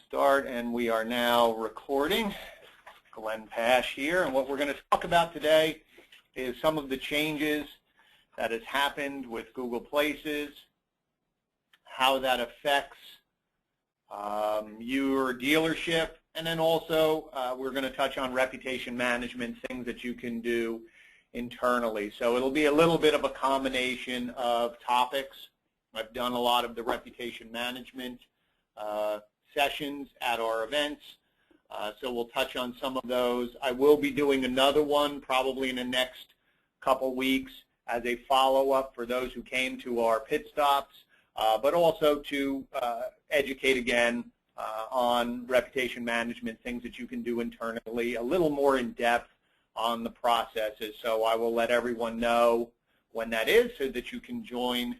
Start, and we are now recording. Glenn Pasch here, and what we're going to talk about today is some of the changes that has happened with Google Places, how that affects your dealership, and then also we're going to touch on reputation management, things that you can do internally. So it'll be a little bit of a combination of topics. I've done a lot of the reputation management sessions at our events, so we'll touch on some of those. I will be doing another one probably in the next couple weeks as a follow-up for those who came to our pit stops, but also to educate again on reputation management, things that you can do internally, a little more in depth on the processes. So I will let everyone know when that is so that you can join.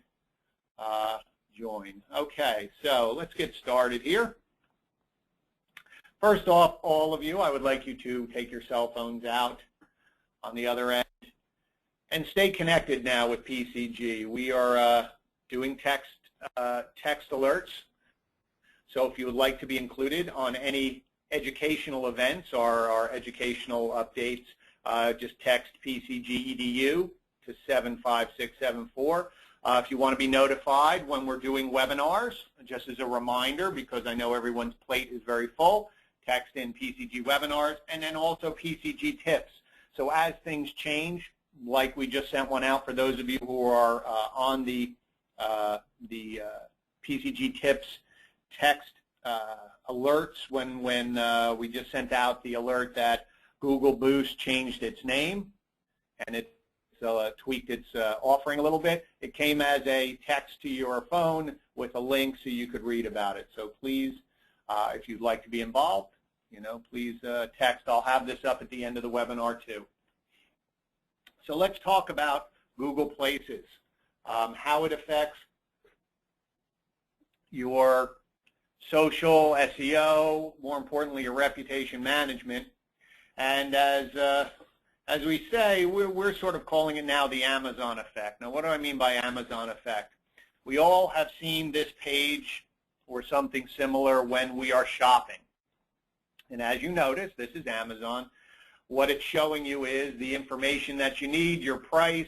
Okay, so let's get started here. First off, all of you, I would like you to take your cell phones out on the other end and stay connected now with PCG. We are doing text alerts. So if you would like to be included on any educational events or our educational updates, just text PCG EDU to 75674. If you want to be notified when we're doing webinars, just as a reminder, because I know everyone's plate is very full, text in PCG webinars, and then also PCG tips. So as things change, like we just sent one out for those of you who are on the PCG tips text alerts, when we just sent out the alert that Google Boost changed its name and it tweaked its offering a little bit. It came as a text to your phone with a link so you could read about it. So please, if you'd like to be involved, please text. I'll have this up at the end of the webinar too. So let's talk about Google Places, how it affects your social SEO, more importantly, your reputation management. And as we say, we're sort of calling it now the Amazon effect. Now, what do I mean by Amazon effect? We all have seen this page or something similar when we are shopping. And as you notice, this is Amazon. What it's showing you is the information that you need, your price,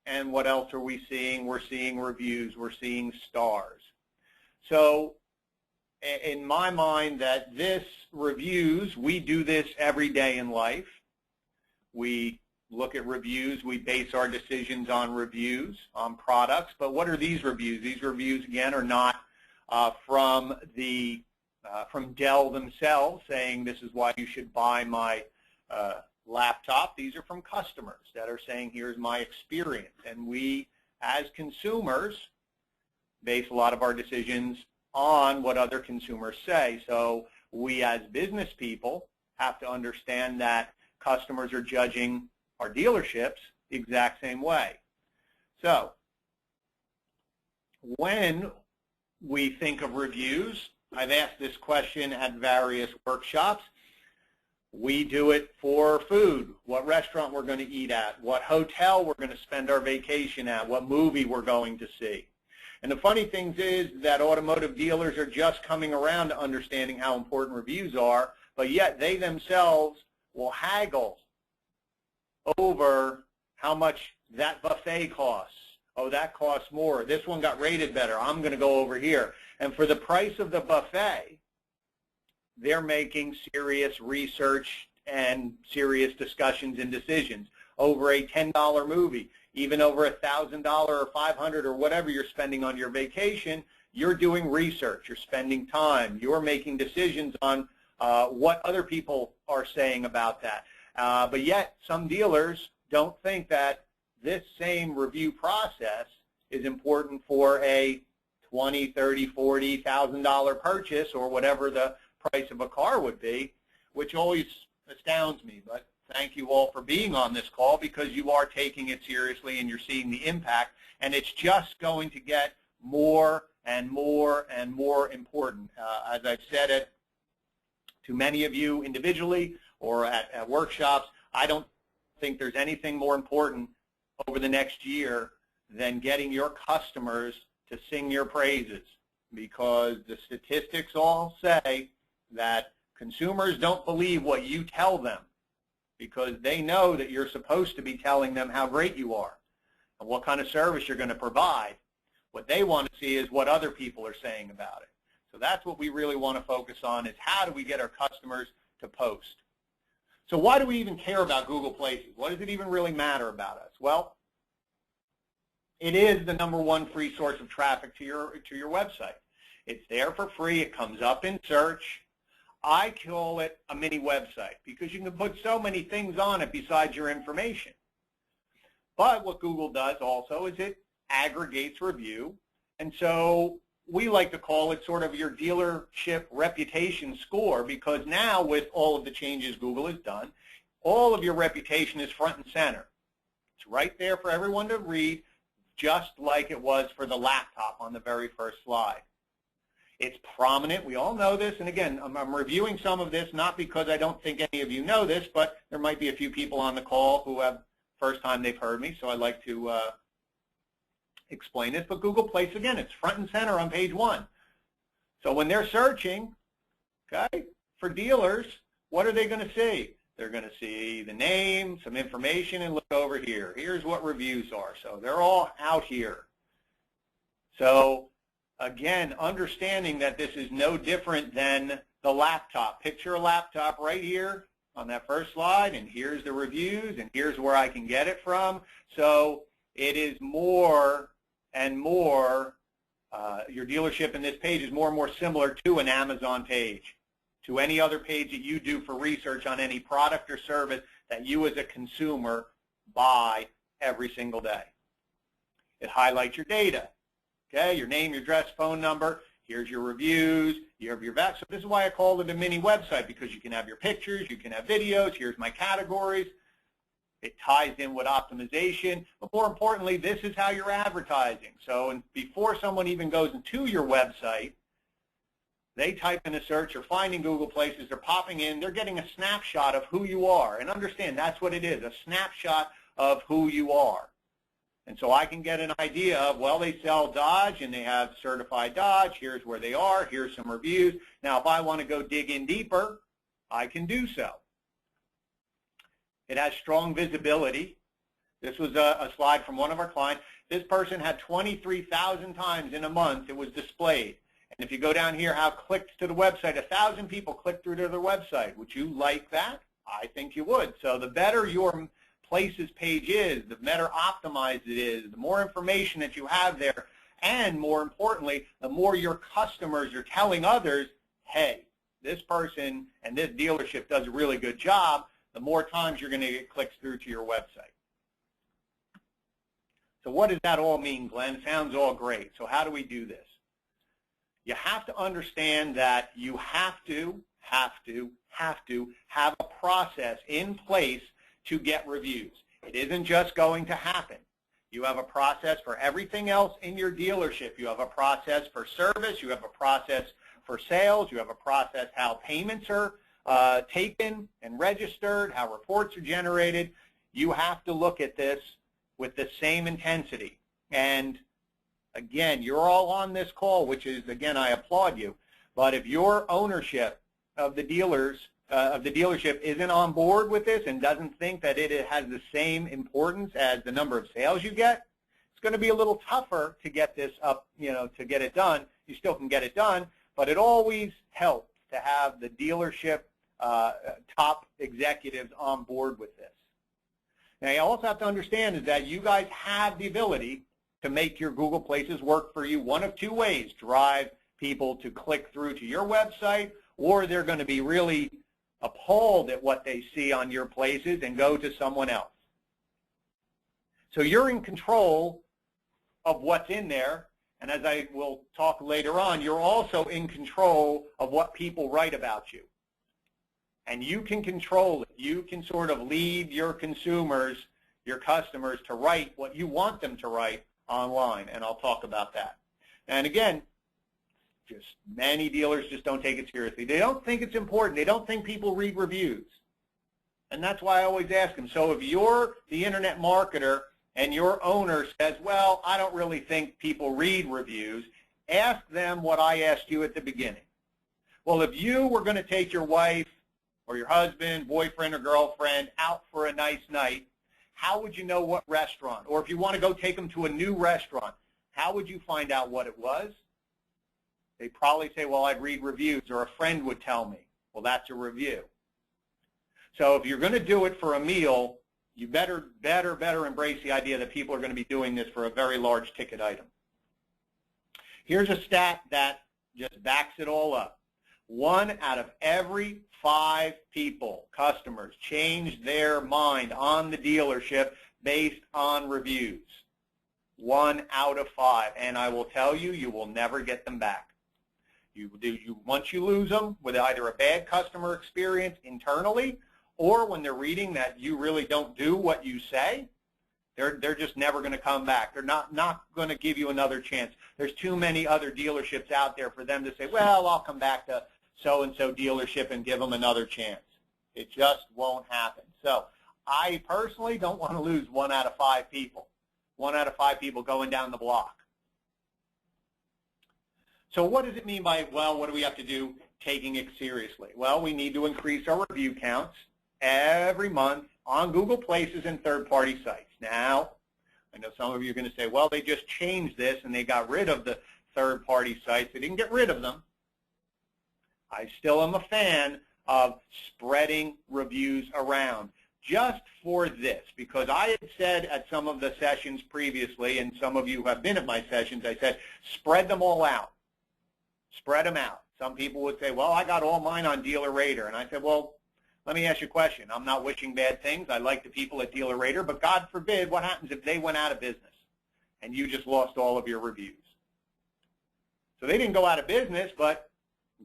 and what else are we seeing? We're seeing reviews. We're seeing stars. So in my mind, that this reviews, we do this every day in life. We look at reviews. We base our decisions on reviews, on products. But what are these reviews? These reviews, again, are not from Dell themselves saying this is why you should buy my laptop. These are from customers that are saying here's my experience. And we, as consumers, base a lot of our decisions on what other consumers say. So we, as business people, have to understand that customers are judging our dealerships the exact same way. So when we think of reviews, I've asked this question at various workshops. We do it for food, what restaurant we're going to eat at, what hotel we're going to spend our vacation at, what movie we're going to see. And the funny thing is that automotive dealers are just coming around to understanding how important reviews are, but yet they themselves will haggle over how much that buffet costs. Oh, that costs more. This one got rated better. I'm going to go over here. And for the price of the buffet, they're making serious research and serious discussions and decisions over a $10 movie. Even over $1,000 or $500 or whatever you're spending on your vacation, you're doing research. You're spending time. You're making decisions on what other people are saying about that. But yet, some dealers don't think that this same review process is important for a $20,000, $30,000, $40,000 purchase or whatever the price of a car would be, which always astounds me. But thank you all for being on this call because you are taking it seriously and you're seeing the impact, and it's just going to get more and more and more important. As I've said it to many of you individually or at workshops, I don't think there's anything more important over the next year than getting your customers to sing your praises, because the statistics all say that consumers don't believe what you tell them because they know that you're supposed to be telling them how great you are and what kind of service you're going to provide. What they want to see is what other people are saying about it. So that's what we really want to focus on, is how do we get our customers to post. So why do we even care about Google Places? What does it even really matter about us? Well, it is the #1 free source of traffic to your website. It's there for free. It comes up in search. I call it a mini website because you can put so many things on it besides your information. But what Google does also is it aggregates review. And so we like to call it sort of your dealership reputation score, because now with all of the changes Google has done, all of your reputation is front and center. It's right there for everyone to read, just like it was for the laptop on the very first slide. It's prominent. We all know this. And again, I'm reviewing some of this not because I don't think any of you know this, but there might be a few people on the call who have first time they've heard me, so I'd like to explain this. But Google Place, again, it's front and center on page 1. So when they're searching, okay, for dealers, what are they going to see? They're going to see the name, some information, and look over here. Here's what reviews are. So they're all out here. So again, understanding that this is no different than the laptop. Picture a laptop right here on that first slide, and here's the reviews, and here's where I can get it from. So it is more and more, your dealership in this page is more and more similar to an Amazon page, to any other page that you do for research on any product or service that you as a consumer buy every single day. It highlights your data, okay, your name, your address, phone number. Here's your reviews, you have your back. So this is why I call it a mini website, because you can have your pictures, you can have videos, here's my categories. It ties in with optimization, but more importantly, this is how you're advertising. So before someone even goes into your website, they type in a search or finding Google Places, they're popping in, they're getting a snapshot of who you are. And understand, that's what it is, a snapshot of who you are. And so I can get an idea of, well, they sell Dodge and they have certified Dodge, here's where they are, here's some reviews. Now, if I want to go dig in deeper, I can do so. It has strong visibility. This was a slide from one of our clients. This person had 23,000 times in a month it was displayed. And if you go down here, how clicked to the website, 1,000 people clicked through to their website. Would you like that? I think you would. So the better your Places page is, the better optimized it is, the more information that you have there, and more importantly, the more your customers are telling others, hey, this person and this dealership does a really good job, the more times you're going to get clicks through to your website. So what does that all mean, Glenn? It sounds all great. So how do we do this? You have to understand that you have to have a process in place to get reviews. It isn't just going to happen. You have a process for everything else in your dealership. You have a process for service. You have a process for sales. You have a process how payments are taken and registered, how reports are generated. You have to look at this with the same intensity. And again, you're all on this call, which is, again, I applaud you. But if your ownership of the dealership isn't on board with this and doesn't think that it has the same importance as the number of sales you get, it's going to be a little tougher to get this up, to get it done. You still can get it done, but it always helps to have the dealership top executives on board with this. Now, you also have to understand is that you guys have the ability to make your Google Places work for you one of two ways: drive people to click through to your website, or they're going to be really appalled at what they see on your places and go to someone else. So you're in control of what's in there, and as I will talk later on, you're also in control of what people write about you. And you can control it. You can sort of lead your consumers, your customers, to write what you want them to write online, and I'll talk about that. And again, just many dealers just don't take it seriously. They don't think it's important. They don't think people read reviews. And that's why I always ask them, so if you're the internet marketer and your owner says, well, I don't really think people read reviews, ask them what I asked you at the beginning. Well, if you were going to take your wife or your husband, boyfriend, or girlfriend out for a nice night, how would you know what restaurant? Or if you want to go take them to a new restaurant, how would you find out what it was? They'd probably say, well, I'd read reviews, or a friend would tell me. Well, that's a review. So if you're going to do it for a meal, you better embrace the idea that people are going to be doing this for a very large ticket item. Here's a stat that just backs it all up. 1 out of every 5 people, customers, change their mind on the dealership based on reviews. 1 out of 5. And I will tell you, you will never get them back. Once you lose them with either a bad customer experience internally, or when they're reading that you really don't do what you say, they're just never going to come back. They're not going to give you another chance. There's too many other dealerships out there for them to say, well, I'll come back to so-and-so dealership and give them another chance. It just won't happen. So I personally don't want to lose 1 out of 5 people. 1 out of 5 people going down the block. So what does it mean by, well, what do we have to do taking it seriously? Well, we need to increase our review counts every month on Google Places and third-party sites. Now, I know some of you are going to say, well, they just changed this and they got rid of the third-party sites. They didn't get rid of them. I still am a fan of spreading reviews around just for this, because I had said at some of the sessions previously, and some of you have been at my sessions, I said, spread them all out. Spread them out. Some people would say, well, I got all mine on Dealer Rater. And I said, well, let me ask you a question. I'm not wishing bad things. I like the people at Dealer Rater, but God forbid, what happens if they went out of business and you just lost all of your reviews? So they didn't go out of business, but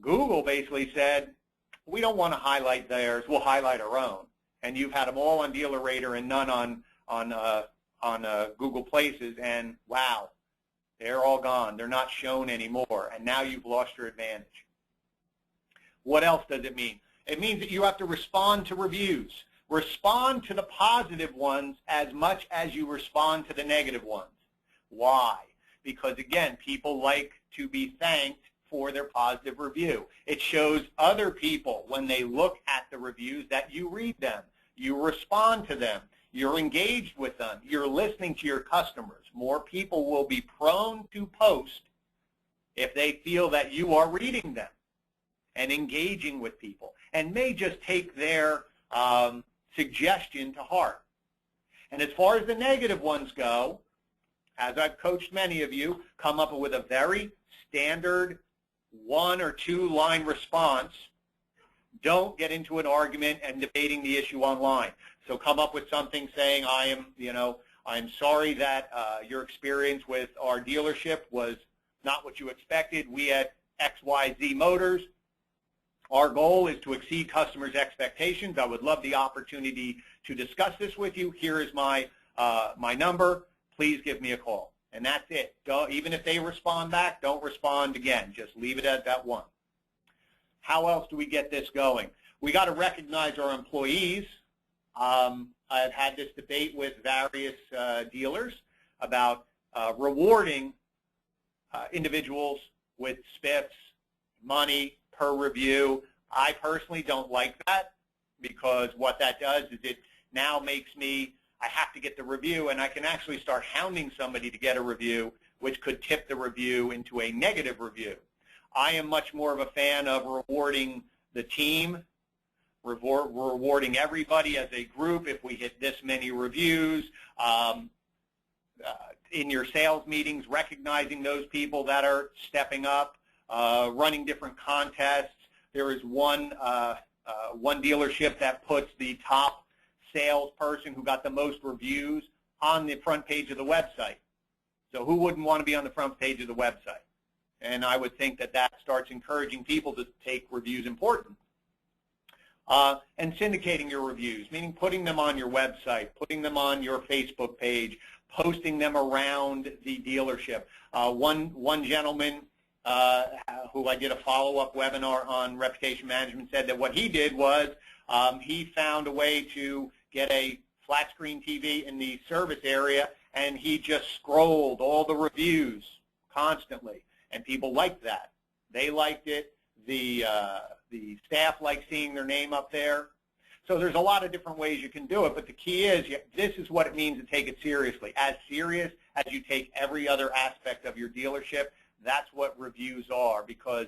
Google basically said, we don't want to highlight theirs. We'll highlight our own. And you've had them all on Dealer Rater and none on Google Places, and wow, they're all gone. They're not shown anymore, and now you've lost your advantage. What else does it mean? It means that you have to respond to reviews. Respond to the positive ones as much as you respond to the negative ones. Why? Because, again, people like to be thanked for their positive review. It shows other people, when they look at the reviews, that you read them, you respond to them, you're engaged with them, you're listening to your customers. More people will be prone to post if they feel that you are reading them and engaging with people, and may just take their suggestion to heart. And as far as the negative ones go, as I've coached many of you, come up with a very standard 1 or 2 line response. Don't get into an argument and debating the issue online. So come up with something saying, I'm sorry that your experience with our dealership was not what you expected. We at XYZ Motors, our goal is to exceed customers' expectations. I would love the opportunity to discuss this with you. Here is my number. Please give me a call. And that's it. Even if they respond back, don't respond again. Just leave it at that 1. How else do we get this going? We got to recognize our employees. I've had this debate with various dealers about rewarding individuals with spiffs, money per review. I personally don't like that, because what that does is it now makes me, I have to get the review, and I can actually start hounding somebody to get a review, which could tip the review into a negative review. I am much more of a fan of rewarding the team, rewarding everybody as a group if we hit this many reviews. In your sales meetings, recognizing those people that are stepping up, running different contests. There is one dealership that puts the top salesperson who got the most reviews on the front page of the website. So who wouldn't want to be on the front page of the website? And I would think that that starts encouraging people to take reviews important. And syndicating your reviews, meaning putting them on your website, putting them on your Facebook page, posting them around the dealership. One gentleman who I did a follow-up webinar on reputation management said that what he did was he found a way to get a flat screen TV in the service area, and he just scrolled all the reviews constantly. And people liked that. They liked it. the staff like seeing their name up there. So there's a lot of different ways you can do it, but the key is this is what it means to take it seriously. As serious as you take every other aspect of your dealership, that's what reviews are, because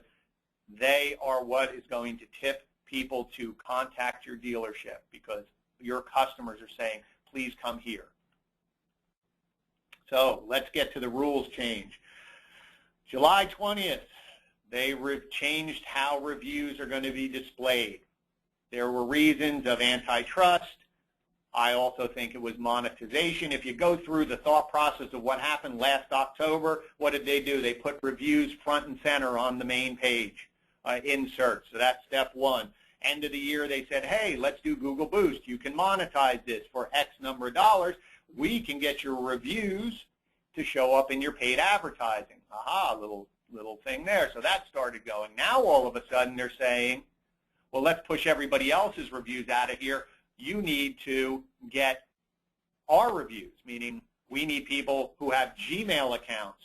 they are what is going to tip people to contact your dealership, because your customers are saying, please come here. So let's get to the rules change. July 20th, they changed how reviews are going to be displayed. There were reasons of antitrust. I also think it was monetization. If you go through the thought process of what happened last October, what did they do? They put reviews front and center on the main page, insert. So that's step one. End of the year, they said, hey, let's do Google Boost. You can monetize this for X number of dollars. We can get your reviews to show up in your paid advertising. Aha, little thing there. So that started going. Now all of a sudden they're saying, well, let's push everybody else's reviews out of here. You need to get our reviews, meaning we need people who have Gmail accounts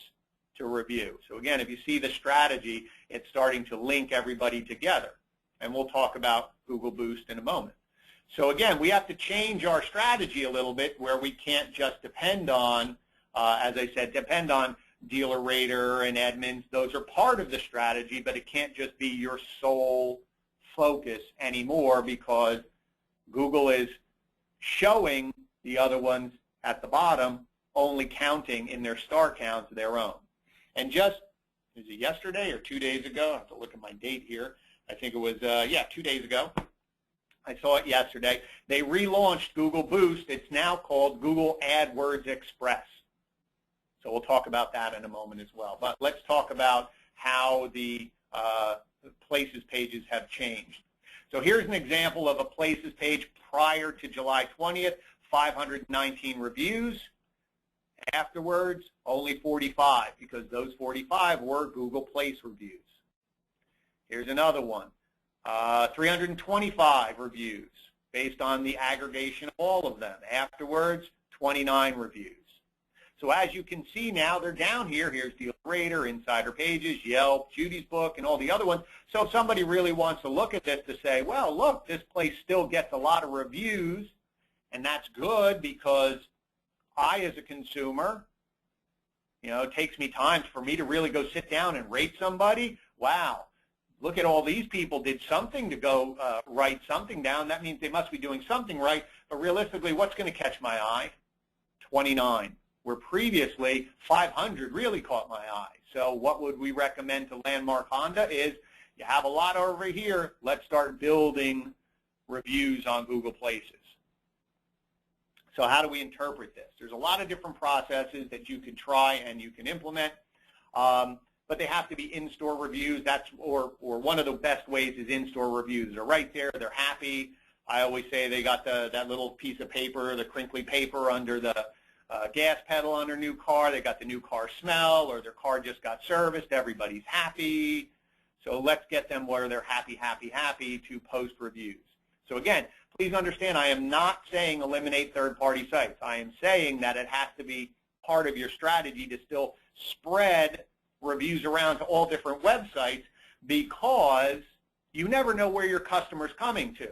to review. So again, if you see the strategy, it's starting to link everybody together. And we'll talk about Google Boost in a moment. So again, we have to change our strategy a little bit where we can't just depend on, as I said, depend on Dealer Rater and Edmunds. Those are part of the strategy, but it can't just be your sole focus anymore, because Google is showing the other ones at the bottom only counting in their star counts their own. And just, is it yesterday or 2 days ago? I have to look at my date here. I think it was, 2 days ago. I saw it yesterday. They relaunched Google Boost. It's now called Google Adwords Express. So we'll talk about that in a moment as well. But let's talk about how the Places pages have changed. So here's an example of a Places page prior to July 20th, 519 reviews. Afterwards, only 45, because those 45 were Google Place reviews. Here's another one, 325 reviews based on the aggregation of all of them. Afterwards, 29 reviews. So as you can see now, they're down here. Here's Dealer Rater, Insider Pages, Yelp, Judy's Book, and all the other ones. So if somebody really wants to look at this to say, well, look, this place still gets a lot of reviews, and that's good because I, as a consumer, it takes me time for me to really go sit down and rate somebody. Wow, look at all these people did something to go write something down. That means they must be doing something right. But realistically, what's going to catch my eye? 29. Where previously 500 really caught my eye. So what would we recommend to Landmark Honda is you have a lot over here. Let's start building reviews on Google Places. So how do we interpret this? There's a lot of different processes that you can try and you can implement, but they have to be in-store reviews. That's or one of the best ways is in-store reviews. They're right there. They're happy. I always say they got that little piece of paper, the crinkly paper under the gas pedal on their new car. They got the new car smell, or their car just got serviced. Everybody's happy. So let's get them where they're happy, happy, happy to post reviews. So again, please understand, I am not saying eliminate third-party sites. I am saying that it has to be part of your strategy to still spread reviews around to all different websites, because you never know where your customer's coming to.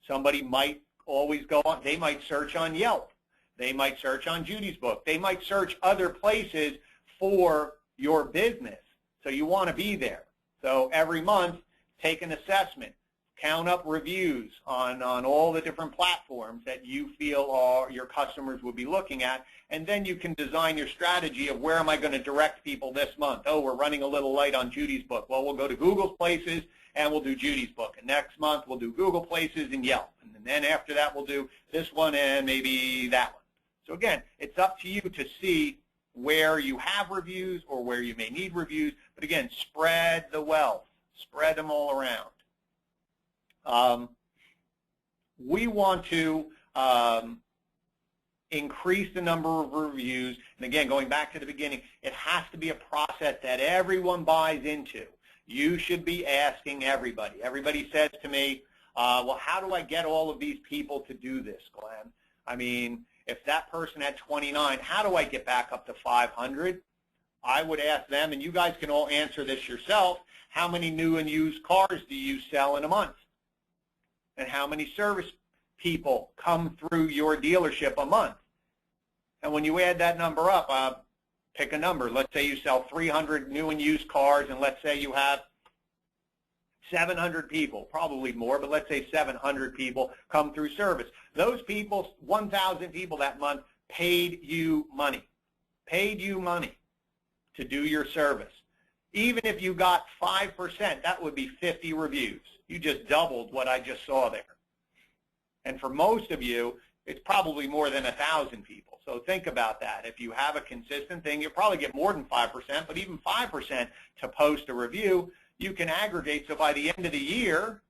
Somebody might always go on, they might search on Yelp. They might search on Judy's Book. They might search other places for your business. So you want to be there. So every month, take an assessment. Count up reviews on all the different platforms that you feel your customers will be looking at. And then you can design your strategy of where am I going to direct people this month. Oh, we're running a little light on Judy's Book. Well, we'll go to Google's Places and we'll do Judy's Book. And next month, we'll do Google Places and Yelp. And then after that, we'll do this one and maybe that one. So again, it's up to you to see where you have reviews or where you may need reviews. But again, spread the wealth. Spread them all around. We want to increase the number of reviews. And again, going back to the beginning, it has to be a process that everyone buys into. You should be asking everybody. Everybody says to me, well, how do I get all of these people to do this, Glenn? I mean, if that person had 29, how do I get back up to 500? I would ask them, and you guys can all answer this yourself, how many new and used cars do you sell in a month? And how many service people come through your dealership a month? And when you add that number up, pick a number. Let's say you sell 300 new and used cars, and let's say you have 700 people, probably more, but let's say 700 people come through service. Those people, 1,000 people that month, paid you money to do your service. Even if you got 5%, that would be 50 reviews. You just doubled what I just saw there. And for most of you, it's probably more than 1,000 people. So think about that. If you have a consistent thing, you'll probably get more than 5%, but even 5% to post a review, you can aggregate. So by the end of the year,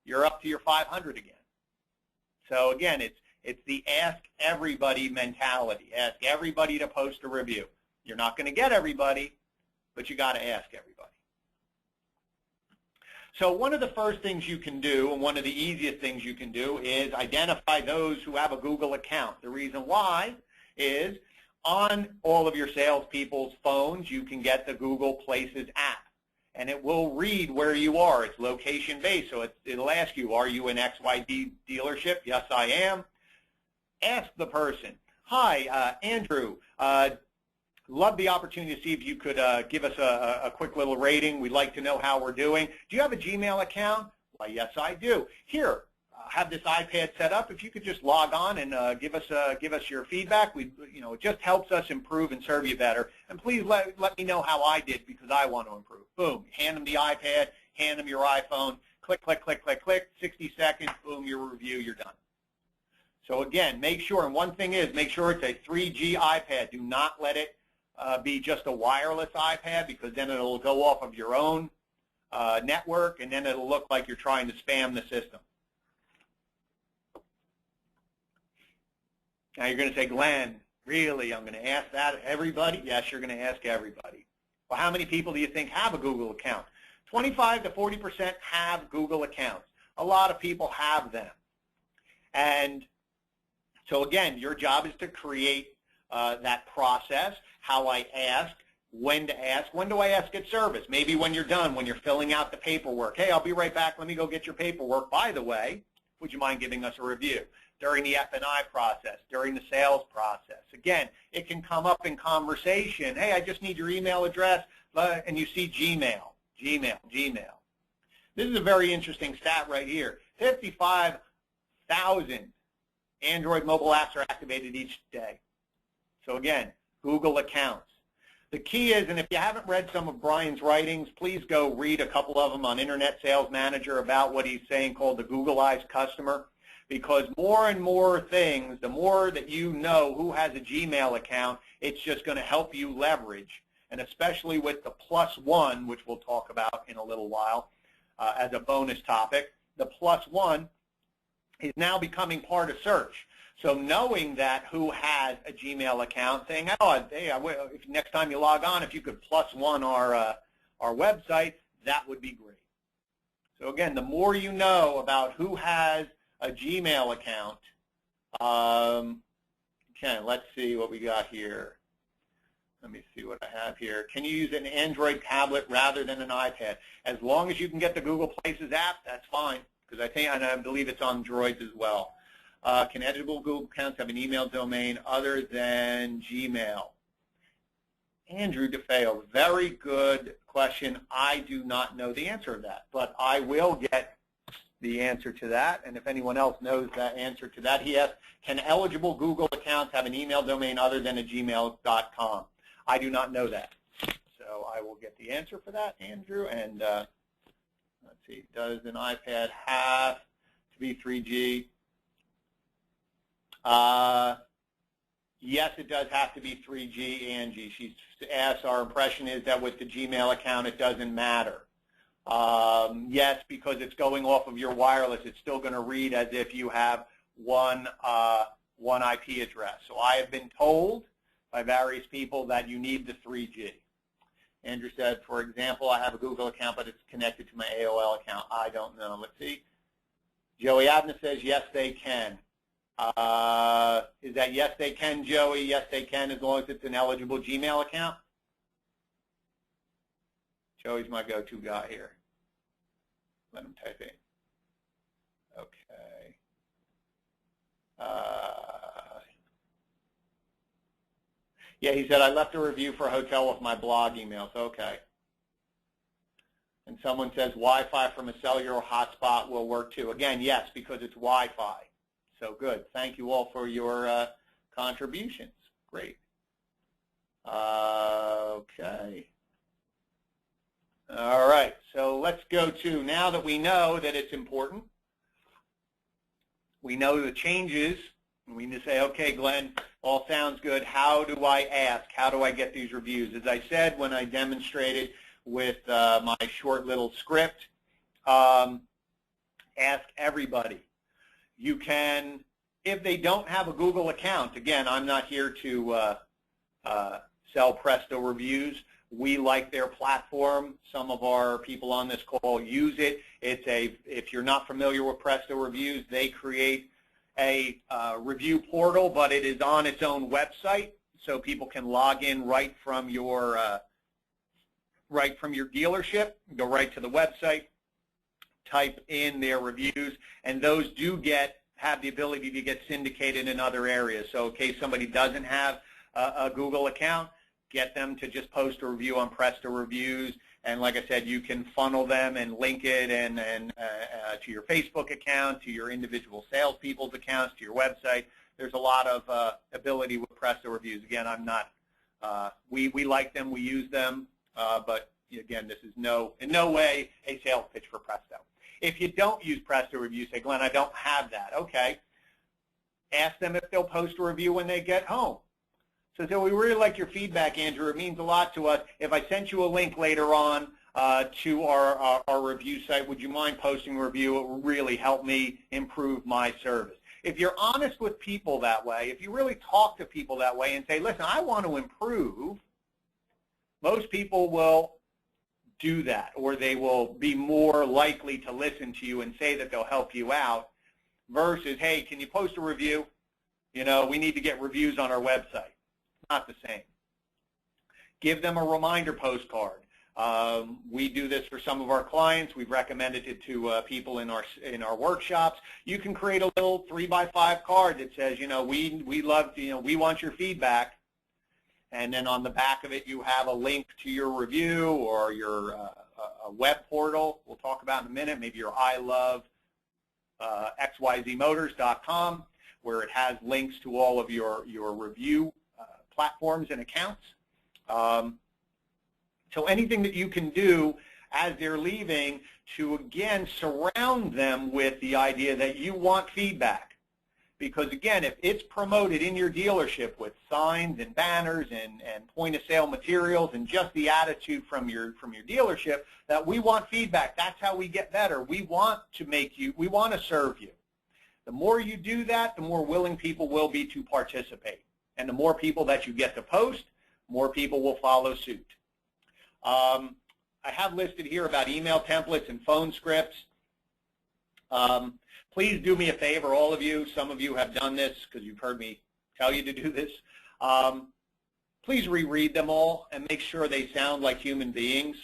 you're up to your 500 again. So again, it's the ask everybody mentality. Ask everybody to post a review. You're not going to get everybody, but you got to ask everybody. So one of the first things you can do, and one of the easiest things you can do, is identify those who have a Google account. The reason why is on all of your salespeople's phones, you can get the Google Places app. And it will read where you are. It's location-based, so it'll ask you, are you an XYZ dealership? Yes, I am. Ask the person, hi, Andrew, love the opportunity to see if you could give us a quick little rating. We'd like to know how we're doing. Do you have a Gmail account? Why, yes, I do. Here, have this iPad set up. If you could just log on and give us your feedback, it just helps us improve and serve you better. And please let me know how I did, because I want to improve. Boom, hand them the iPad, hand them your iPhone, click, click, click, click, click, 60 seconds, boom, your review, you're done. So again, make sure, and one thing is, make sure it's a 3G iPad. Do not let it be just a wireless iPad, because then it'll go off of your own network, and then it'll look like you're trying to spam the system. Now you're going to say, Glenn, really, I'm going to ask that of everybody? Yes, you're going to ask everybody. Well, how many people do you think have a Google account? 25 to 40% have Google accounts. A lot of people have them. And so again, your job is to create that process, how I ask, when to ask. When do I ask at service? Maybe when you're done, when you're filling out the paperwork. Hey, I'll be right back. Let me go get your paperwork. By the way, would you mind giving us a review? During the F&I process, during the sales process. Again, it can come up in conversation. Hey, I just need your email address, and you see Gmail. This is a very interesting stat right here. 55,000 Android mobile apps are activated each day. So again, Google accounts. The key is, and if you haven't read some of Brian's writings, please go read a couple of them on Internet Sales Manager about what he's saying called the Googleized customer. Because more and more things, the more that you know who has a Gmail account, it's just going to help you leverage. And especially with the +1, which we'll talk about in a little while as a bonus topic, the +1 is now becoming part of search. So knowing that who has a Gmail account, saying, oh, hey, if next time you log on, if you could +1 our website, that would be great. So again, the more you know about who has a Gmail account. Okay, let's see what we got here. Let me see what I have here. Can you use an Android tablet rather than an iPad? As long as you can get the Google Places app, that's fine, because I believe it's on Droids as well. Can editable Google accounts have an email domain other than Gmail? Andrew DeFeo, very good question. I do not know the answer to that, but I will get the answer to that, and if anyone else knows that answer to that, he asked, can eligible Google accounts have an email domain other than a gmail.com? I do not know that, so I will get the answer for that, Andrew. And let's see, does an iPad have to be 3G? Yes, it does have to be 3G, Angie. She's asked, our impression is that with the Gmail account, it doesn't matter. Yes, because it's going off of your wireless, it's still going to read as if you have one IP address. So I have been told by various people that you need the 3G. Andrew said, for example, I have a Google account, but it's connected to my AOL account. I don't know. Let's see. Joey Abner says, yes, they can. Is that yes, they can, Joey? Yes, they can, as long as it's an eligible Gmail account? Joey's my go-to guy here. Let him type in. Okay. Yeah, he said, I left a review for a hotel with my blog emails. Okay. And someone says Wi-Fi from a cellular hotspot will work too. Again, yes, because it's Wi-Fi. So good. Thank you all for your contributions. Great. Okay. All right. So let's go to, now that we know that it's important, we know the changes, and we need to say, okay, Glenn, all sounds good. How do I ask? How do I get these reviews? As I said when I demonstrated with my short little script, ask everybody. You can, if they don't have a Google account, again, I'm not here to sell Presto Reviews. We like their platform. Some of our people on this call use it. If you're not familiar with Presto Reviews, they create a review portal, but it is on its own website, so people can log in right from your dealership, go right to the website, type in their reviews, and those do have the ability to get syndicated in other areas. So in case somebody doesn't have a Google account, get them to just post a review on Presto Reviews, and like I said, you can funnel them and link it and to your Facebook account, to your individual salespeople's accounts, to your website. There's a lot of ability with Presto Reviews. Again, I'm not. We like them, we use them, but again, this is in no way a sales pitch for Presto. If you don't use Presto Reviews, say, Glenn, I don't have that. Okay. Ask them if they'll post a review when they get home. So we really like your feedback, Andrew. It means a lot to us. If I sent you a link later on to our review site, would you mind posting a review? It will really help me improve my service. If you're honest with people that way, if you really talk to people that way and say, listen, I want to improve, most people will do that, or they will be more likely to listen to you and say that they'll help you out versus, hey, can you post a review? You know, we need to get reviews on our website. Not the same. Give them a reminder postcard. We do this for some of our clients. We've recommended it to people in our workshops. You can create a little 3x5 card that says, you know, we love, you know, we want your feedback, and then on the back of it you have a link to your review or your a web portal. We'll talk about in a minute. Maybe your I love xyzmotors.com, where it has links to all of your review platforms and accounts. So anything that you can do as they're leaving to, again, surround them with the idea that you want feedback. Because, again, if it's promoted in your dealership with signs and banners and point-of-sale materials and just the attitude from your dealership that we want feedback, that's how we get better. We want to serve you. The more you do that, the more willing people will be to participate. And the more people that you get to post, more people will follow suit. I have listed here about email templates and phone scripts. Please do me a favor, all of you. Some of you have done this because you've heard me tell you to do this. Please reread them all and make sure they sound like human beings.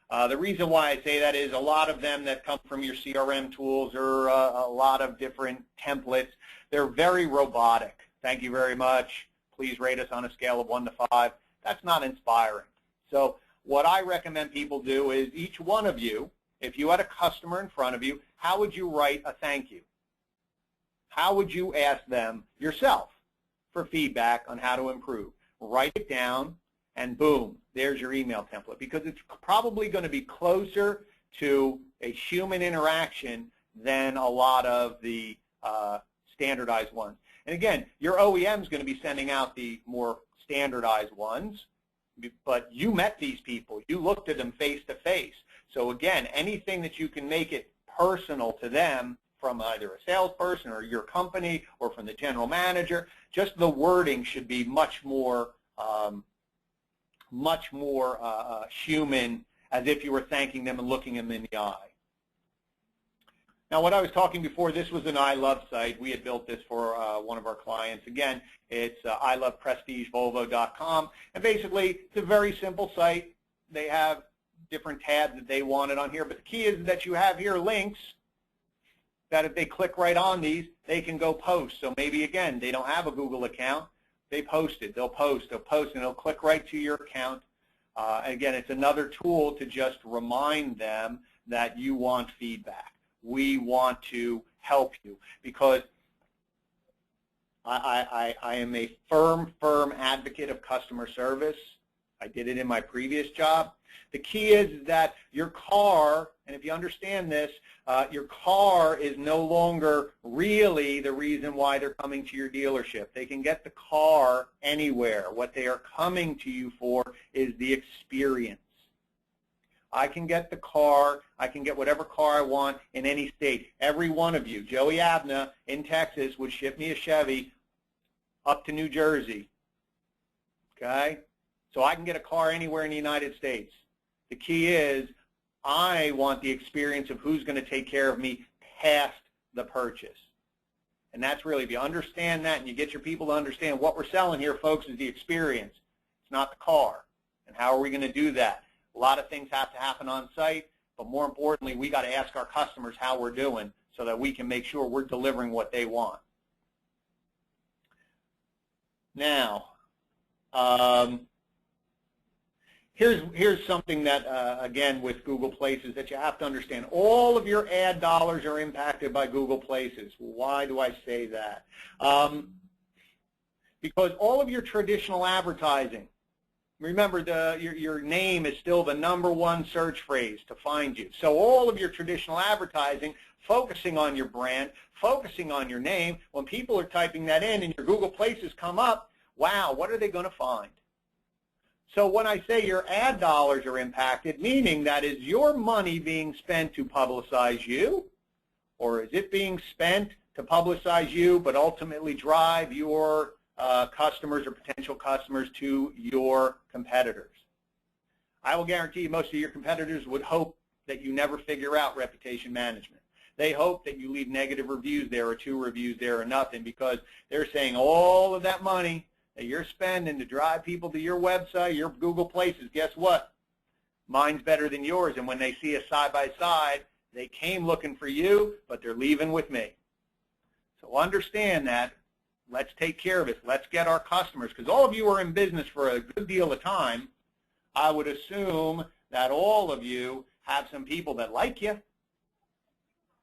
The reason why I say that is a lot of them that come from your CRM tools or a lot of different templates, they're very robotic. Thank you very much. Please rate us on a scale of 1 to 5. That's not inspiring. So what I recommend people do is each one of you, if you had a customer in front of you, how would you write a thank you? How would you ask them yourself for feedback on how to improve? Write it down, and boom, there's your email template, because it's probably going to be closer to a human interaction than a lot of the standardized ones. And again, your OEM is going to be sending out the more standardized ones, but you met these people. You looked at them face to face. So again, anything that you can make it personal to them from either a salesperson or your company or from the general manager, just the wording should be much more human, as if you were thanking them and looking them in the eye. Now, what I was talking before, this was an I Love site. We had built this for one of our clients. Again, it's iloveprestigevolvo.com, and basically, it's a very simple site. They have different tabs that they wanted on here. But the key is that you have here links that if they click right on these, they can go post. So maybe, again, they don't have a Google account. They post it. They'll post, and they'll click right to your account. Again, it's another tool to just remind them that you want feedback. We want to help you, because I am a firm advocate of customer service. I did it in my previous job. The key is that your car, and if you understand this, your car is no longer really the reason why they're coming to your dealership. They can get the car anywhere. What they are coming to you for is the experience. I can get the car, I can get whatever car I want in any state. Every one of you, Joey Abna in Texas would ship me a Chevy up to New Jersey, okay? So I can get a car anywhere in the United States. The key is I want the experience of who's going to take care of me past the purchase. And that's really, if you understand that and you get your people to understand what we're selling here, folks, is the experience. It's not the car. And how are we going to do that? A lot of things have to happen on site, but more importantly, we got to ask our customers how we're doing so that we can make sure we're delivering what they want. Now, here's something that, again, with Google Places that you have to understand. All of your ad dollars are impacted by Google Places. Why do I say that? Because all of your traditional advertising, remember, your name is still the #1 search phrase to find you. So all of your traditional advertising, focusing on your brand, focusing on your name, when people are typing that in and your Google Places come up, wow, what are they going to find? So when I say your ad dollars are impacted, meaning that is your money being spent to publicize you, or is it being spent to publicize you but ultimately drive your customers or potential customers to your competitors? I will guarantee you most of your competitors would hope that you never figure out reputation management. They hope that you leave negative reviews there or 2 reviews there or nothing, because they're saying all of that money that you're spending to drive people to your website, your Google Places, guess what? Mine's better than yours. And when they see us side by side, they came looking for you, but they're leaving with me. So understand that. Let's take care of it. Let's get our customers, because all of you are in business for a good deal of time. I would assume that all of you have some people that like you,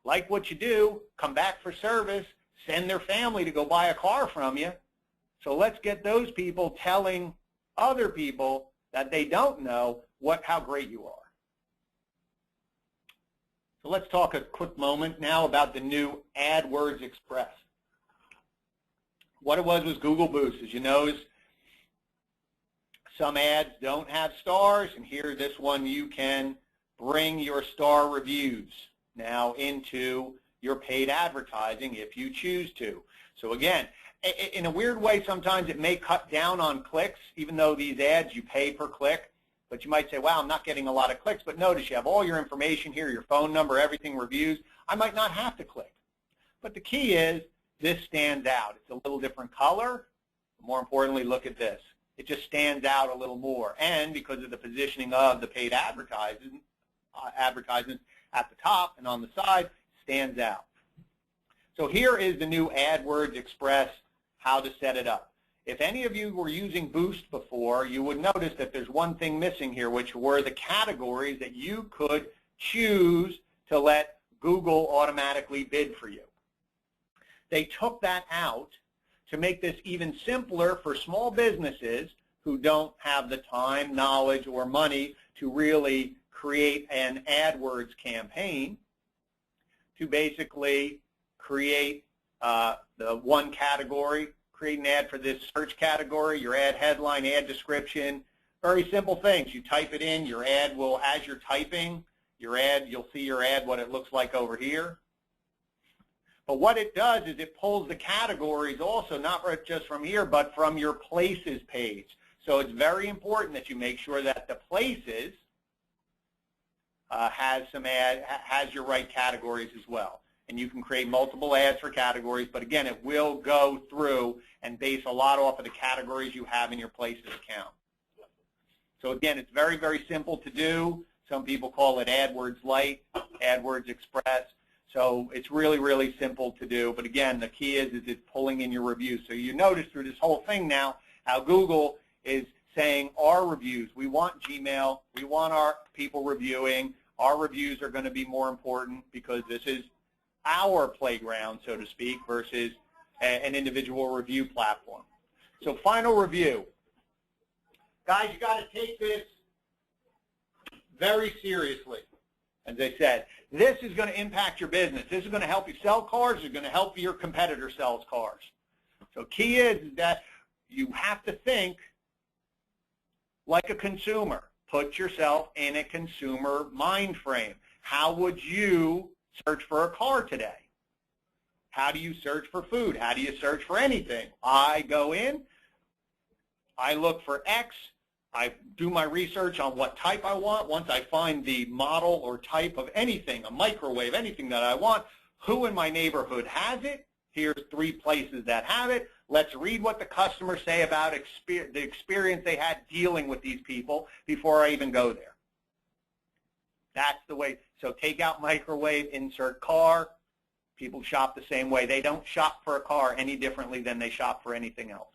like what you do, come back for service, send their family to go buy a car from you. So let's get those people telling other people that they don't know how great you are. So let's talk a quick moment now about the new Adwords Express. What it was Google Boost. As you know, some ads don't have stars, and here, this one, you can bring your star reviews now into your paid advertising if you choose to. So again, in a weird way, sometimes it may cut down on clicks, even though these ads you pay per click. But you might say, wow, I'm not getting a lot of clicks. But notice you have all your information here, your phone number, everything, reviews. I might not have to click. But the key is this stands out. It's a little different color. More importantly, look at this. It just stands out a little more. And because of the positioning of the paid advertisements at the top and on the side, stands out. So here is the new Adwords Express, how to set it up. If any of you were using Boost before, you would notice that there's one thing missing here, which were the categories that you could choose to let Google automatically bid for you. They took that out to make this even simpler for small businesses who don't have the time, knowledge, or money to really create an AdWords campaign, to basically create the one category, create an ad for this search category, your ad headline, ad description, very simple things. You type it in, your ad will, as you're typing your ad, you'll see your ad, what it looks like over here. But what it does is it pulls the categories also, not just from here, but from your Places page. So it's very important that you make sure that the Places has your right categories as well. And you can create multiple ads for categories, but again, it will go through and base a lot off of the categories you have in your Places account. So again, it's very, very simple to do. Some people call it AdWords Lite, AdWords Express. So it's really, really simple to do. But again, the key is it's pulling in your reviews. So you notice through this whole thing now how Google is saying our reviews. We want Gmail. We want our people reviewing. Our reviews are going to be more important because this is our playground, so to speak, versus an individual review platform. So final review. Guys, you got to take this very seriously. As I said, this is going to impact your business. This is going to help you sell cars. It's going to help your competitor sell cars. So key is that you have to think like a consumer. Put yourself in a consumer mind frame. How would you search for a car today? How do you search for food? How do you search for anything? I go in, I look for X, I do my research on what type I want. Once I find the model or type of anything, a microwave, anything that I want, who in my neighborhood has it? Here's 3 places that have it. Let's read what the customers say about the experience they had dealing with these people before I even go there. That's the way. So take out microwave, insert car. People shop the same way. They don't shop for a car any differently than they shop for anything else.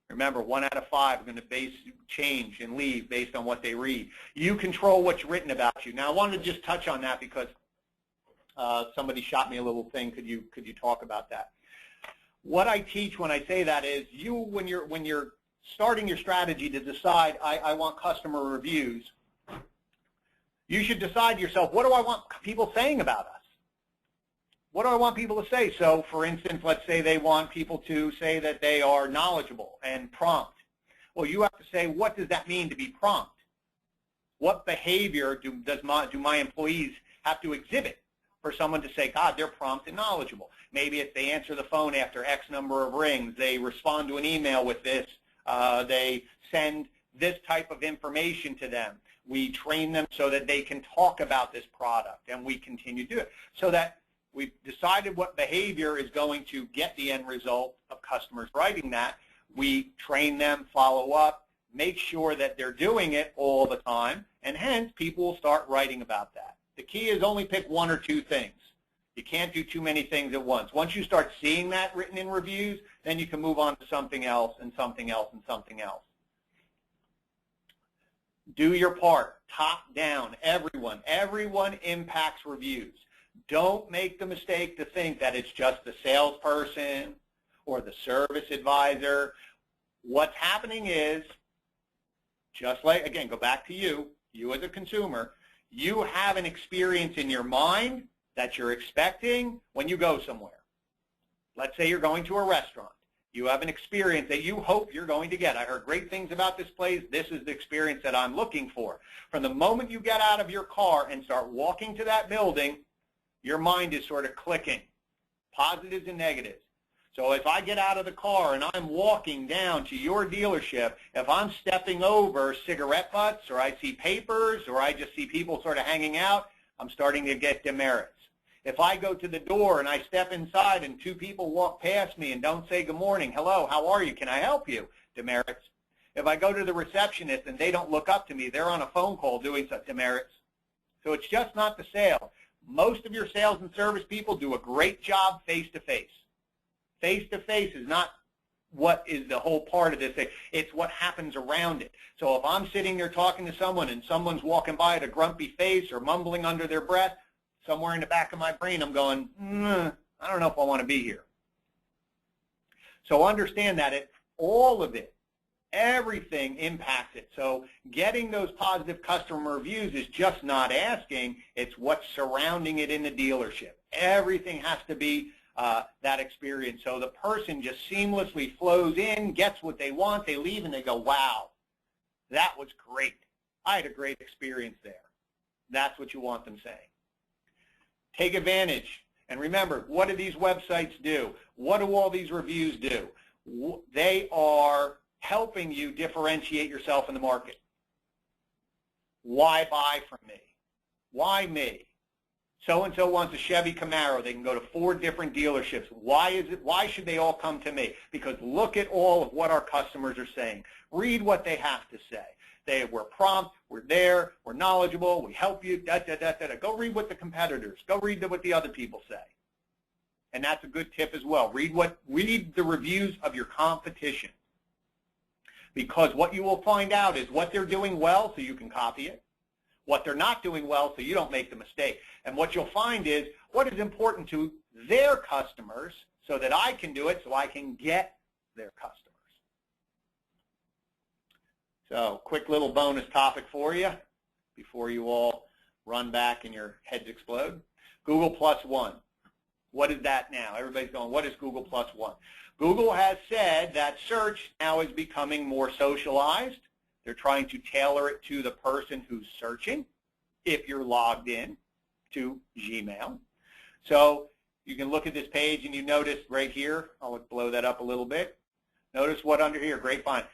Remember, 1 out of 5 are going to change and leave based on what they read. You control what's written about you. Now, I wanted to just touch on that because somebody shot me a little thing. Could you talk about that? What I teach when I say that is when you're starting your strategy to decide I want customer reviews, you should decide to yourself, what do I want people saying about us? What do I want people to say? So, for instance, let's say they want people to say that they are knowledgeable and prompt. Well, you have to say, what does that mean to be prompt? What behavior do my employees have to exhibit for someone to say, God, they're prompt and knowledgeable? Maybe if they answer the phone after X number of rings, they respond to an email with this, they send this type of information to them. We train them so that they can talk about this product, and we continue to do it. So that we've decided what behavior is going to get the end result of customers writing that. We train them, follow up, make sure that they're doing it all the time, and hence people will start writing about that. The key is only pick 1 or 2 things. You can't do too many things at once. Once you start seeing that written in reviews, then you can move on to something else and something else and something else. Do your part, top down, everyone. Everyone impacts reviews. Don't make the mistake to think that it's just the salesperson or the service advisor. What's happening is, just like, again, go back to you as a consumer, you have an experience in your mind that you're expecting when you go somewhere. Let's say you're going to a restaurant. You have an experience that you hope you're going to get. I heard great things about this place. This is the experience that I'm looking for. From the moment you get out of your car and start walking to that building, your mind is sort of clicking, positives and negatives. So if I get out of the car and I'm walking down to your dealership, if I'm stepping over cigarette butts or I see papers or I just see people sort of hanging out, I'm starting to get demerits. If I go to the door and I step inside and 2 people walk past me and don't say good morning, hello, how are you, can I help you? Demerits. If I go to the receptionist and they don't look up to me, they're on a phone call doing such demerits. So it's just not the sale. Most of your sales and service people do a great job face-to-face. Face-to-face is not what is the whole part of this thing. It's what happens around it. So if I'm sitting there talking to someone and someone's walking by at a grumpy face or mumbling under their breath, somewhere in the back of my brain I'm going, I don't know if I want to be here. So understand that all of it, everything impacts it. So getting those positive customer reviews is just not asking. It's what's surrounding it in the dealership. Everything has to be that experience. So the person just seamlessly flows in, gets what they want, they leave, and they go, wow, that was great. I had a great experience there. That's what you want them saying. Take advantage. And remember, what do these websites do? What do all these reviews do? They are helping you differentiate yourself in the market. Why buy from me? Why me? So-and-so wants a Chevy Camaro. They can go to 4 different dealerships. Why should they all come to me? Because look at all of what our customers are saying. Read what they have to say. We're prompt, we're there, we're knowledgeable, we help you, Go read what the competitors, go read what the other people say. And that's a good tip as well. Read the reviews of your competition. Because what you will find out is what they're doing well so you can copy it, what they're not doing well so you don't make the mistake. And what you'll find is what is important to their customers so that I can do it so I can get their customers. So quick little bonus topic for you before you all run back and your heads explode. Google +1. What is that now? Everybody's going, what is Google +1? Google has said that search now is becoming more socialized. They're trying to tailor it to the person who's searching if you're logged in to Gmail. So you can look at this page and you notice right here, I'll blow that up a little bit. Notice what under here, great find.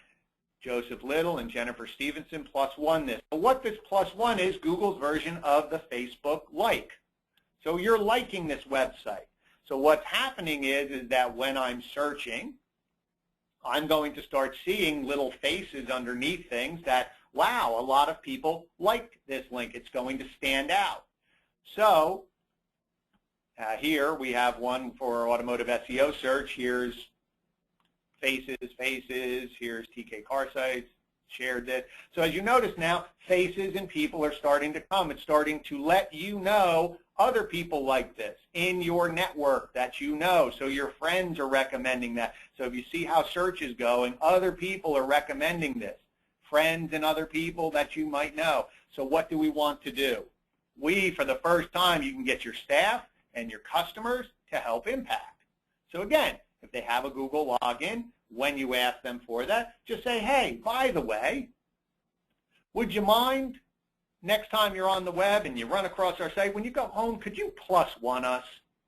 Joseph Little and Jennifer Stevenson +1 this. So what this +1 is, Google's version of the Facebook like. So you're liking this website. So what's happening is that when I'm searching, I'm going to start seeing little faces underneath things that, wow, a lot of people like this link. It's going to stand out. So here we have one for automotive SEO search. Here's faces. Here's TK Car Sites, shared this. So as you notice now, faces and people are starting to come. It's starting to let you know other people like this in your network that you know. So your friends are recommending that. So if you see how search is going, other people are recommending this. Friends and other people that you might know. So what do we want to do? For the first time, you can get your staff and your customers to help impact. So again, if they have a Google login, when you ask them for that, just say, hey, by the way, would you mind next time you're on the web and you run across our site, when you go home, could you +1 us?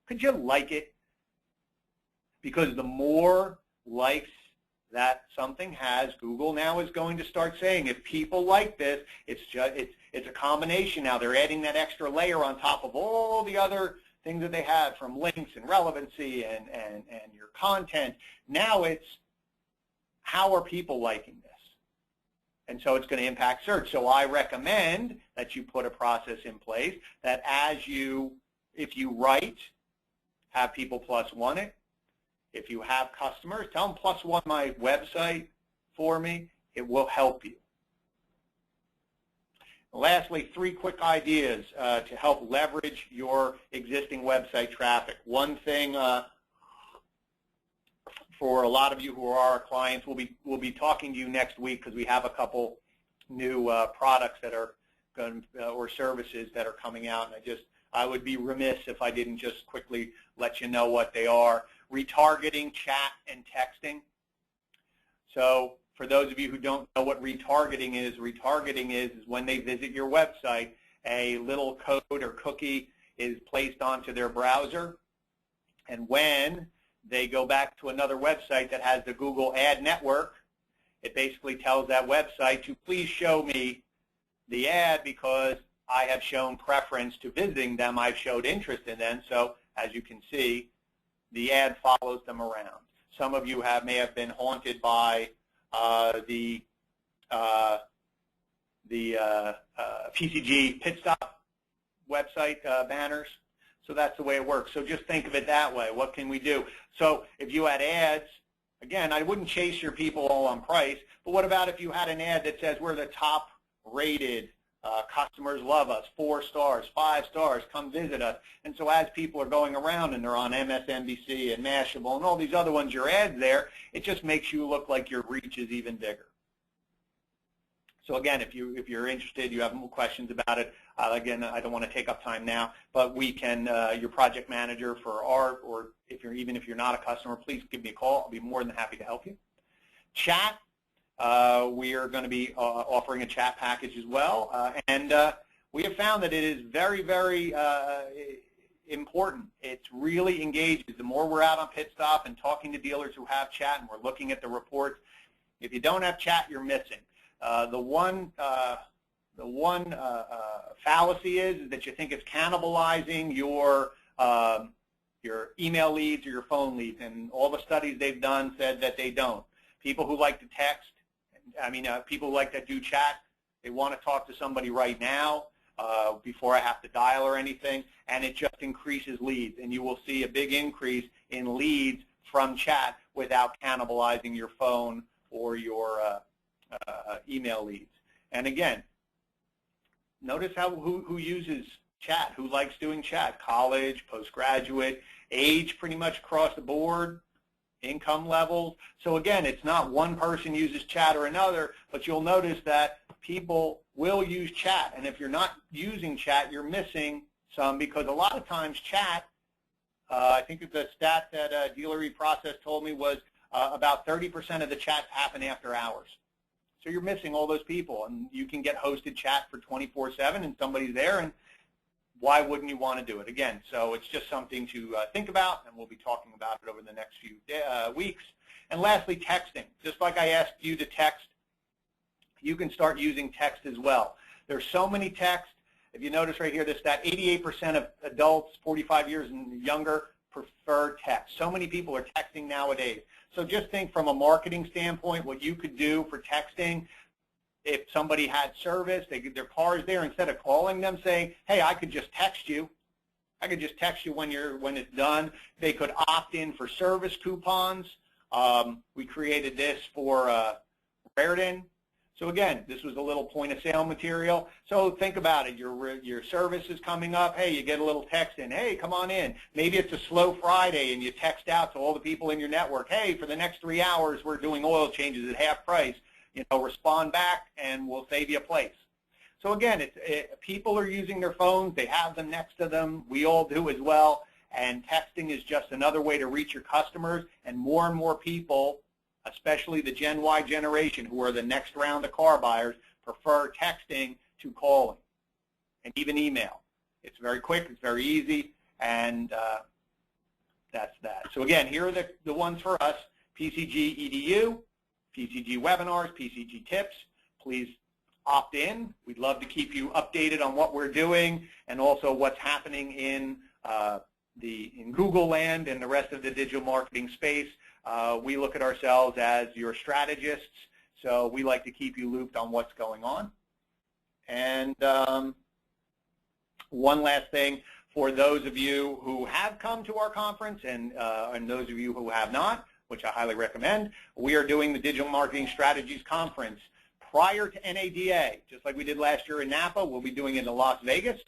Could you like it? Because the more likes that something has, Google now is going to start saying, if people like this, it's a combination now. They're adding that extra layer on top of all the other things that they have from links and relevancy and your content. Now it's, how are people liking this? And so it's going to impact search. So I recommend that you put a process in place that if you write, have people +1 it. If you have customers, tell them +1 my website for me. It will help you. Lastly, 3 quick ideas to help leverage your existing website traffic. One thing for a lot of you who are our clients, we'll be talking to you next week because we have a couple new products that are going or services that are coming out, and I would be remiss if I didn't just quickly let you know what they are. Retargeting, chat, and texting. So for those of you who don't know what retargeting is when they visit your website, a little code or cookie is placed onto their browser, and when they go back to another website that has the Google Ad Network, it basically tells that website to please show me the ad because I have shown preference to visiting them. I've showed interest in them. So as you can see, the ad follows them around. Some of you may have been haunted by the PCG Pit Stop website banners. So that's the way it works. So just think of it that way. What can we do? So if you had ads, again, I wouldn't chase your people all on price, but what about if you had an ad that says we're the top rated, customers love us, 4 stars, 5 stars, come visit us. And so as people are going around and they're on MSNBC and Mashable and all these other ones, your ads there, it just makes you look like your reach is even bigger. So again, if you're interested, you have more questions about it, again, I don't want to take up time now, but we can, your project manager for art, or even if you're not a customer, please give me a call. I'll be more than happy to help you. Chat, we are going to be offering a chat package as well, and we have found that it is very, very important. It's really engages. The more we're out on Pit Stop and talking to dealers who have chat and we're looking at the reports, if you don't have chat, you're missing. The one fallacy is that you think it's cannibalizing your email leads or your phone leads, and all the studies they've done said that they don't. People who like to text, people who like to do chat, They want to talk to somebody right now before I have to dial or anything, and it just increases leads. And you will see a big increase in leads from chat without cannibalizing your phone or your email leads. And again, notice who uses chat, who likes doing chat: college, postgraduate, age, pretty much across the board, income levels. So again, it's not one person uses chat or another, but you'll notice that people will use chat. And if you're not using chat, you're missing some, because a lot of times chat, I think the stat that Dealer Reprocess told me was about 30% of the chats happen after hours. So you're missing all those people, and you can get hosted chat for 24/7 and somebody's there, and why wouldn't you want to do it? Again, so it's just something to think about, and we'll be talking about it over the next few weeks. And lastly, texting. Just like I asked you to text, you can start using text as well. There's so many texts. If you notice right here, this stat, 88% of adults 45 years and younger prefer text. So many people are texting nowadays. So just think from a marketing standpoint what you could do for texting. If somebody had service, their car is there, instead of calling them saying, hey, I could just text you. I could just text you when it's done. They could opt in for service coupons. We created this for Raritan. So again, this was a little point of sale material. So think about it. Your service is coming up. Hey, you get a little text in. Hey, come on in. Maybe it's a slow Friday and you text out to all the people in your network. Hey, for the next 3 hours, we're doing oil changes at half price. Respond back and we'll save you a place. So again, people are using their phones. They have them next to them. We all do as well. And texting is just another way to reach your customers. And more people, especially the Gen Y generation, who are the next round of car buyers, prefer texting to calling and even email. It's very quick, it's very easy, and that's that. So again, here are the ones for us: PCG EDU, PCG webinars, PCG tips. Please opt in. We'd love to keep you updated on what we're doing and also what's happening in Google land and the rest of the digital marketing space. We look at ourselves as your strategists, so we like to keep you looped on what's going on. And one last thing, for those of you who have come to our conference and those of you who have not, which I highly recommend, we are doing the Digital Marketing Strategies Conference prior to NADA. Just like we did last year in Napa, we'll be doing it in Las Vegas,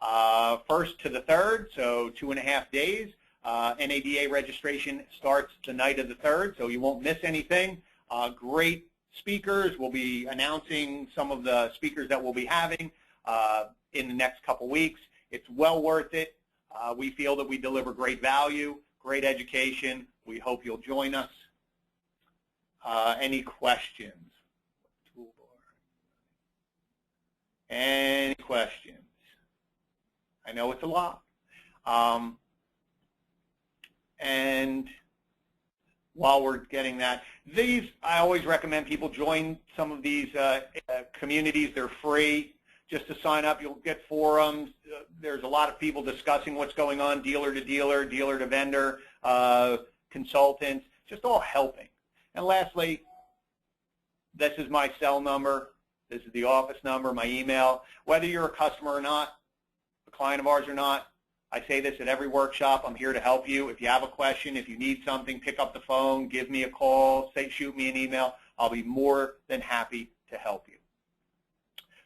1st to the 3rd, so 2.5 days. NADA registration starts the night of the 3rd, so you won't miss anything. Great speakers. We'll be announcing some of the speakers that we'll be having in the next couple weeks. It's well worth it. We feel that we deliver great value, great education. We hope you'll join us. Any questions? Any questions? I know it's a lot. And while we're getting that, I always recommend people join some of these communities. They're free. Just to sign up, you'll get forums. There's a lot of people discussing what's going on, dealer to dealer, dealer to vendor, consultants, just all helping. And lastly, this is my cell number. This is the office number, my email. Whether you're a customer or not, a client of ours or not, I say this at every workshop. I'm here to help you. If you have a question, if you need something, pick up the phone, give me a call, shoot me an email. I'll be more than happy to help you.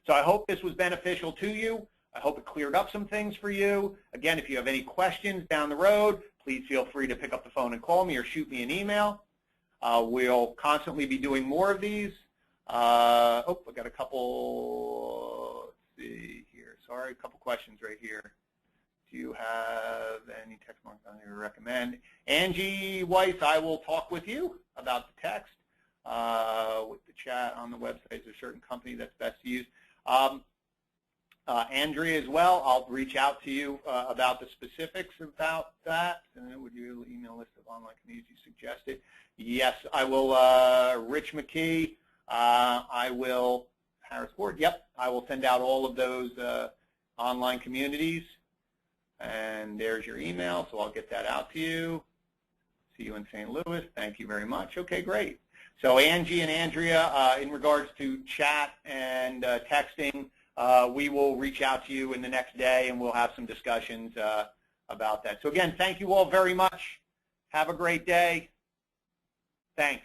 So I hope this was beneficial to you. I hope it cleared up some things for you. Again, if you have any questions down the road, please feel free to pick up the phone and call me or shoot me an email. We'll constantly be doing more of these. I got a couple, let's see here. Sorry, a couple questions right here. Do you have any text marketing you recommend? Angie Weiss, I will talk with you about the text. With the chat on the website, is there a certain company that's best to use? Andrea as well, I'll reach out to you about the specifics about that. And would you email a list of online communities you suggested? Yes, I will. Rich McKee, I will. Harris Ford, yep, I will send out all of those online communities. And there's your email, so I'll get that out to you. See you in St. Louis. Thank you very much. Okay, great. So Angie and Andrea, in regards to chat and texting, we will reach out to you in the next day, and we'll have some discussions about that. So again, thank you all very much. Have a great day. Thanks.